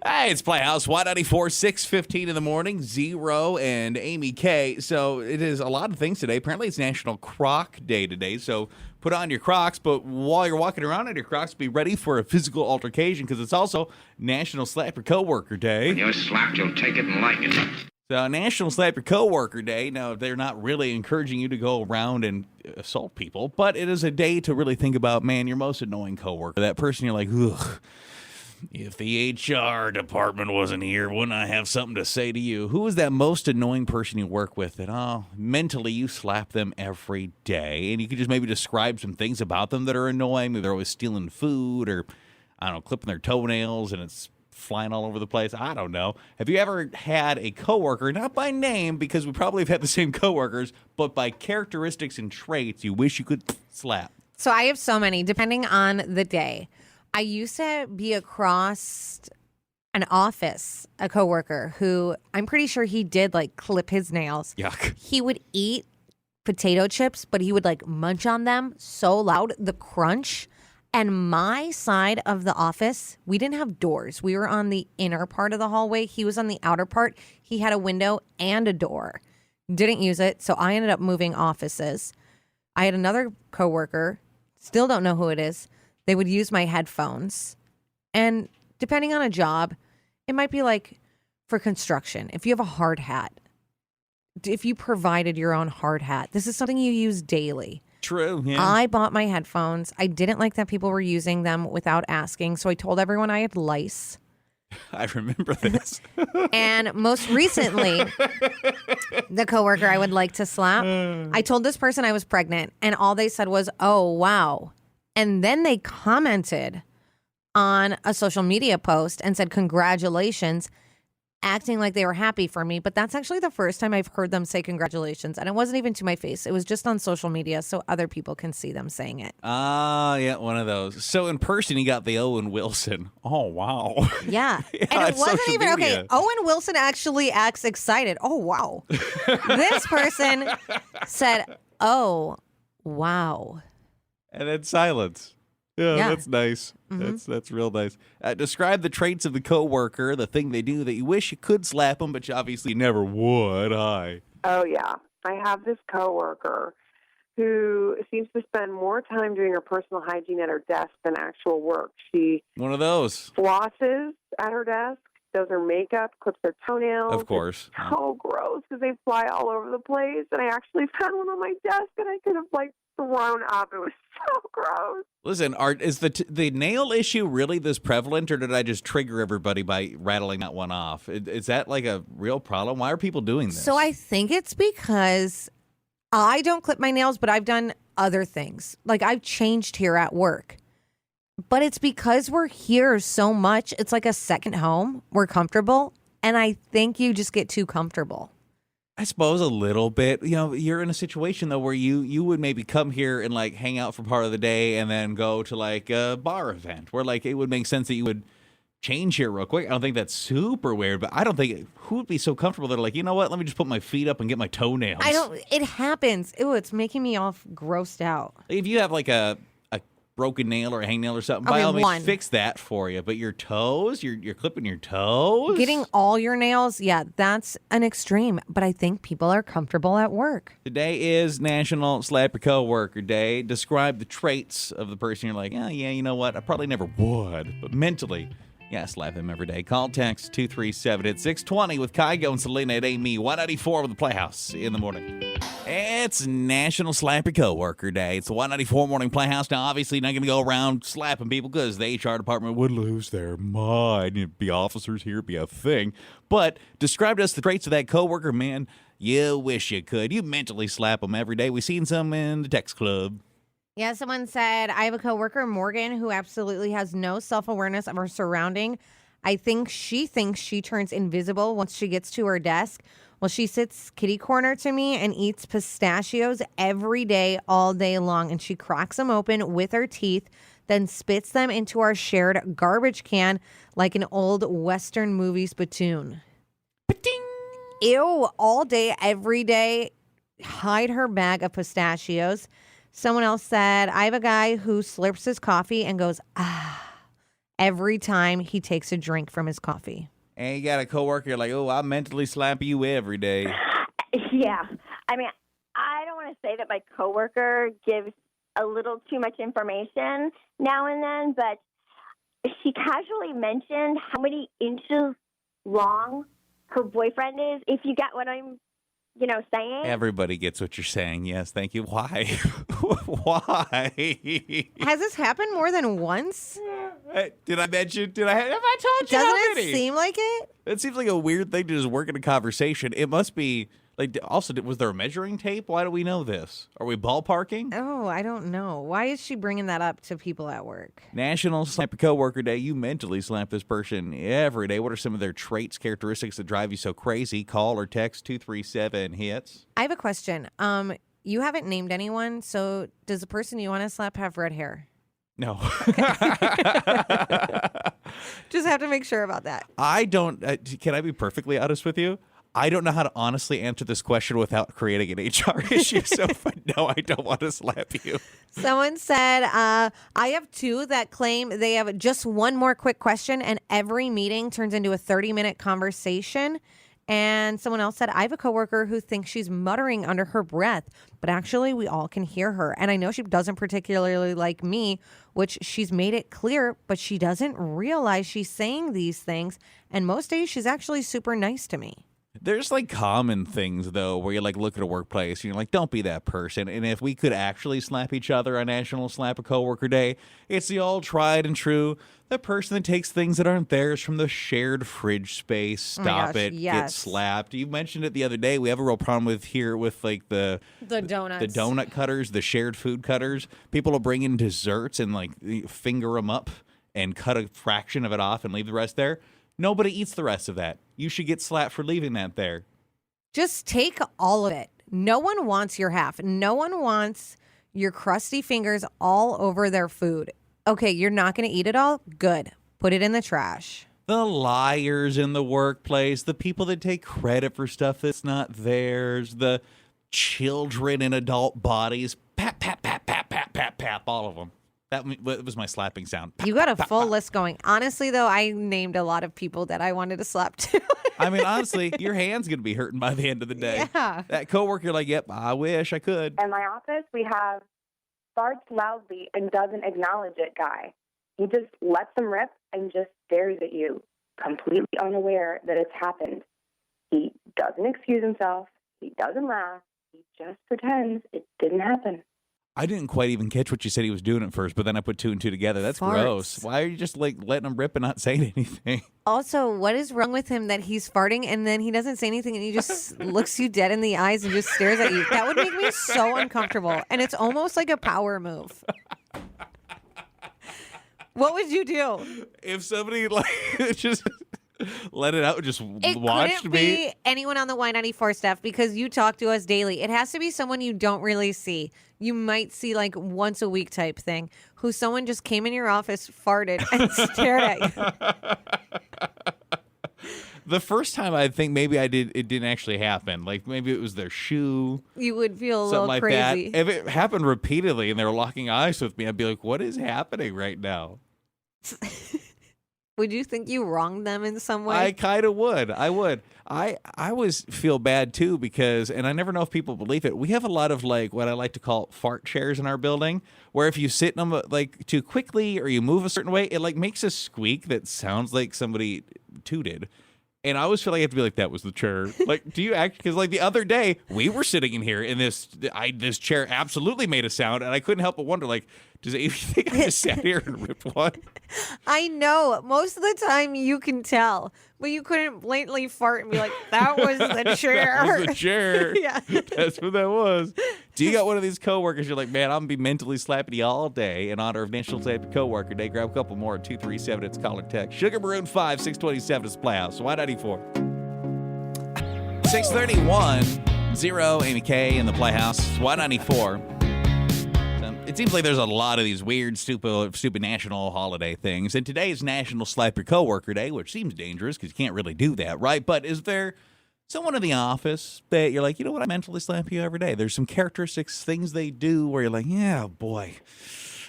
Hey, it's Playhouse 194, 6:15 in the morning. Zero and Amy K. So it is a lot of things today. Apparently, it's National Croc Day today. So put on your Crocs, but while you're walking around in your Crocs, be ready for a physical altercation because it's also National Slap Your Coworker Day. When you're slapped, you'll take it and like it. So National Slap Your Coworker Day. Now, they're not really encouraging you to go around and assault people, but it is a day to really think about, man, your most annoying coworker. That person you're like, ugh. If the HR department wasn't here, wouldn't I have something to say to you? Who is that most annoying person you work with that, mentally you slap them every day? And you could just maybe describe some things about them that are annoying. Maybe they're always stealing food or, I don't know, clipping their toenails and it's flying all over the place. I don't know. Have you ever had a coworker, not by name, because we probably have had the same coworkers, but by characteristics and traits you wish you could slap? So I have so many, depending on the day. I used to be across an office, a coworker who I'm pretty sure he did like clip his nails. Yuck. He would eat potato chips, but he would like munch on them so loud, the crunch. And my side of the office, we didn't have doors. We were on the inner part of the hallway. He was on the outer part. He had a window and a door. Didn't use it, so I ended up moving offices. I had another coworker, still don't know who it is. They would use my headphones. And depending on a job, it might be like for construction. If you have a hard hat, if you provided your own hard hat, this is something you use daily. True, yeah. I bought my headphones. I didn't like that people were using them without asking. So I told everyone I had lice. I remember this. And most recently, the coworker I would like to slap, I told this person I was pregnant. And all they said was, oh, wow. And then they commented on a social media post and said, congratulations, acting like they were happy for me. But that's actually the first time I've heard them say congratulations. And it wasn't even to my face. It was just on social media so other people can see them saying it. Yeah, one of those. So in person, you got the Owen Wilson. Oh, wow. Yeah. Yeah, And it it's wasn't social even, media. okay, Owen Wilson actually acts excited. Oh, wow. This person said, oh, wow. And then silence. Yeah, that's nice. Mm-hmm. That's real nice. Describe the traits of the coworker, the thing they do that you wish you could slap them, but you obviously never would. Hi. Oh, yeah. I have this coworker who seems to spend more time doing her personal hygiene at her desk than actual work. She One of those. flosses at her desk, does her makeup, clips her toenails. Of course. It's so gross because they fly all over the place. And I actually found one on my desk and I could have, thrown up. It was so gross. Listen, Art, is the nail issue really this prevalent, or did I just trigger everybody by rattling that one off? Is that like a real problem? Why are people doing this? So I think it's because I don't clip my nails, but I've done other things. Like I've changed here at work. But it's because we're here so much. It's like a second home. We're comfortable. And I think you just get too comfortable. I suppose a little bit. You know, you're in a situation though where you would maybe come here and hang out for part of the day and then go to a bar event where it would make sense that you would change here real quick. I don't think that's super weird, but I don't think who would be so comfortable that you know what? Let me just put my feet up and get my toenails. It happens. Ew, it's making me all grossed out. If you have a broken nail or a hangnail or something, Okay, by all means, one. fix that for you. But your toes, you're clipping your toes? Getting all your nails, yeah, that's an extreme. But I think people are comfortable at work. Today is National Slap Your Coworker Day. Describe the traits of the person you're like, oh, yeah, you know what? I probably never would. But mentally, yeah, slap them every day. Call, text 237 at 620 with Kygo and Selena at Amy. 194 with the Playhouse in the morning. It's National Slap Your Coworker Day. It's the 194 Morning Playhouse. Now, obviously, you're not going to go around slapping people because the HR department would lose their mind. It'd be officers here, it'd be a thing. But describe to us the traits of that coworker, man. You wish you could. You mentally slap them every day. We've seen some in the text club. Yeah, someone said, I have a coworker, Morgan, who absolutely has no self-awareness of her surrounding. I think she thinks she turns invisible once she gets to her desk. Well, she sits kitty corner to me and eats pistachios every day, all day long. And she cracks them open with her teeth, then spits them into our shared garbage can like an old Western movie spittoon. Ba-ding! Ew, all day, every day. Hide her bag of pistachios. Someone else said, I have a guy who slurps his coffee and goes, ah, every time he takes a drink from his coffee. And you got a coworker you're like, oh, I mentally slap you every day. Yeah. I mean, I don't want to say that my coworker gives a little too much information now and then, but she casually mentioned how many inches long her boyfriend is, if you get what I'm, saying. Everybody gets what you're saying. Yes, thank you. Why? Why? Has this happened more than once? Did I mention? Have I told you Doesn't already? it seem like it? It seems like a weird thing to just work in a conversation. It must be like. Also, was there a measuring tape? Why do we know this? Are we ballparking? Oh, I don't know. Why is she bringing that up to people at work? National Slap a Coworker Day. You mentally slap this person every day. What are some of their traits, characteristics that drive you so crazy? Call or text 237-HITS. I have a question. You haven't named anyone, so does the person you want to slap have red hair? No. Just have to make sure about that. I don't. Can I be perfectly honest with you? I don't know how to honestly answer this question without creating an HR issue. So, no, I don't want to slap you. Someone said, I have two that claim they have just one more quick question, and every meeting turns into a 30-minute conversation. And someone else said, I have a coworker who thinks she's muttering under her breath, but actually we all can hear her. And I know she doesn't particularly like me, which she's made it clear, but she doesn't realize she's saying these things. And most days she's actually super nice to me. There's like common things, though, where you like look at a workplace and you're like, don't be that person. And if we could actually slap each other on National Slap a Coworker Day, it's the all tried and true. The person that takes things that aren't theirs from the shared fridge space, stop it, get yes. slapped. You mentioned it the other day. We have a real problem with like the donuts. the donut cutters, the shared food cutters. People will bring in desserts and like finger them up and cut a fraction of it off and leave the rest there. Nobody eats the rest of that. You should get slapped for leaving that there. Just take all of it. No one wants your half. No one wants your crusty fingers all over their food. Okay, you're not going to eat it all? Good. Put it in the trash. The liars in the workplace, the people that take credit for stuff that's not theirs, the children in adult bodies, pap, pap, pap, pap, pap, pap, pap, all of them. That was my slapping sound. You got a full list going. Honestly, though, I named a lot of people that I wanted to slap too. I mean, honestly, your hand's going to be hurting by the end of the day. Yeah. That coworker, you're like, yep, I wish I could. In my office, we have farts loudly and doesn't acknowledge it guy. He just lets them rip and just stares at you, completely unaware that it's happened. He doesn't excuse himself. He doesn't laugh. He just pretends it didn't happen. I didn't quite even catch what you said he was doing at first, but then I put two and two together. That's Farts. gross. Why are you just like letting him rip and not saying anything? Also, what is wrong with him that he's farting and then he doesn't say anything and he just looks you dead in the eyes and just stares at you? That would make me so uncomfortable. And it's almost like a power move. What would you do? If somebody like just let it out and just It watched couldn't me. be anyone on the Y94 staff because you talk to us daily. It has to be someone you don't really see. You might see like once a week type thing, who someone just came in your office, farted, and stared at you. The first time I think maybe it didn't actually happen. Like maybe it was their shoe, You would feel a something little like crazy. that. If it happened repeatedly and they were locking eyes with me, I'd be like, what is happening right now? Would you think you wronged them in some way? I kind of would. I would. I always feel bad too because, and I never know if people believe it. We have a lot of like what I like to call fart chairs in our building, where if you sit in them like too quickly or you move a certain way, it like makes a squeak that sounds like somebody tooted. And I always feel like I have to be like, that was the chair. Like, do you act? Because like the other day we were sitting in here and this chair absolutely made a sound, and I couldn't help but wonder, like, does Amy think I just sat here and ripped one? I know. Most of the time you can tell, but you couldn't blatantly fart and be like, that was the chair. That was the chair. Yeah. That's what that was. Do you got one of these coworkers you're like, man, I'm going to be mentally slapping you all day in honor of National Slap a Coworker Day? Grab a couple more at 237. It's call or text. Sugar Maroon 5, 627 is Playhouse. Y94. 631, 0, Amy K in the Playhouse. Y94. It seems like there's a lot of these weird, stupid national holiday things. And today is National Slap Your Coworker Day, which seems dangerous because you can't really do that, right? But is there someone in the office that you're like, you know what, I mentally slap you every day? There's some characteristics, things they do where you're like, yeah, boy,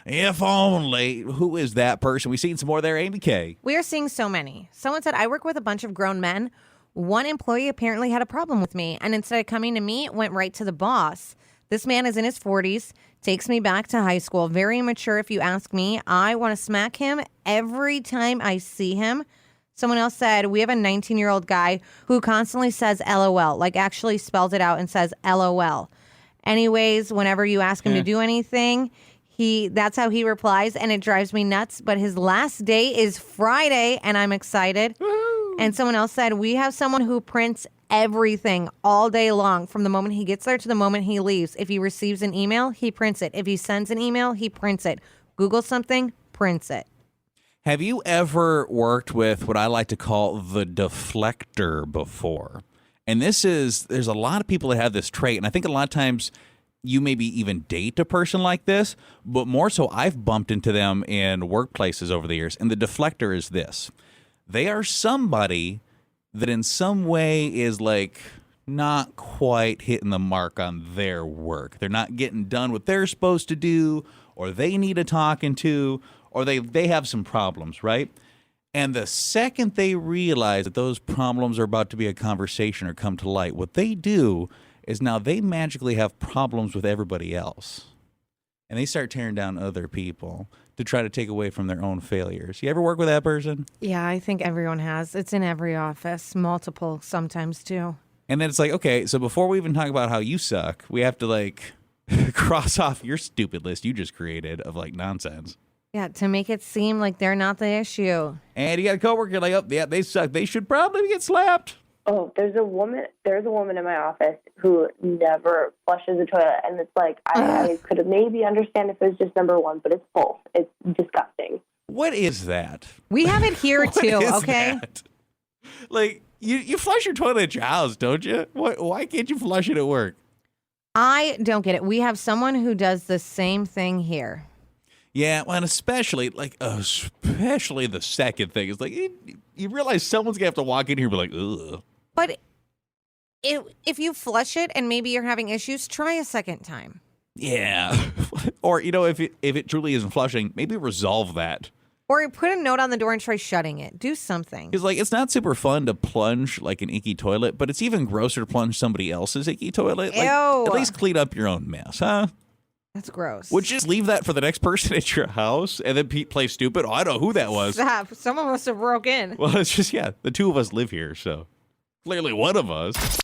If only. Who is that person? We've seen some more there, Amy K. We are seeing so many. Someone said, I work with a bunch of grown men. One employee apparently had a problem with me, and instead of coming to me, it went right to the boss. This man is in his 40s, takes me back to high school. Very immature, if you ask me. I want to smack him every time I see him. Someone else said, we have a 19-year-old guy who constantly says LOL, like actually spells it out and says LOL. Anyways, whenever you ask him to do anything, that's how he replies, and it drives me nuts. But his last day is Friday, and I'm excited. Woo-hoo. And someone else said, we have someone who prints everything all day long from the moment he gets there to the moment he leaves. If he receives an email, he prints it. If he sends an email, he prints it. Google something, prints it. Have you ever worked with what I like to call the deflector before? And there's a lot of people that have this trait, and I think a lot of times you maybe even date a person like this, but more so I've bumped into them in workplaces over the years. And the deflector is this. They are somebody that in some way is like not quite hitting the mark on their work. They're not getting done what they're supposed to do, or they need a talking to, or they have some problems, right? And the second they realize that those problems are about to be a conversation or come to light, what they do is now they magically have problems with everybody else. And they start tearing down other people to try to take away from their own failures. You ever work with that person? Yeah, I think everyone has. It's in every office, multiple sometimes too. And then it's like, okay, so before we even talk about how you suck, we have to like cross off your stupid list you just created of like nonsense. Yeah, to make it seem like they're not the issue. And you got a coworker like, oh, yeah, they suck. They should probably get slapped. Oh, there's a woman in my office who never flushes the toilet, and it's like I could maybe understand if it was just number one, but it's full. It's disgusting. What is that? We have it here What too, is okay? that? Like, you flush your toilet at your house, don't you? Why can't you flush it at work? I don't get it. We have someone who does the same thing here. Yeah, well, and especially the second thing is like, you realize someone's going to have to walk in here and be like, ugh. But if you flush it and maybe you're having issues, try a second time. Yeah. Or, if it truly isn't flushing, maybe resolve that. Or put a note on the door and try shutting it. Do something. Because, like, it's not super fun to plunge, like, an icky toilet, but it's even grosser to plunge somebody else's icky toilet. Like, Ew. at least clean up your own mess, huh? That's gross. Would you just leave that for the next person at your house and then play stupid? Oh, I don't know who that was. Stop. Someone must have broke in. Well, it's just, the two of us live here, so clearly one of us.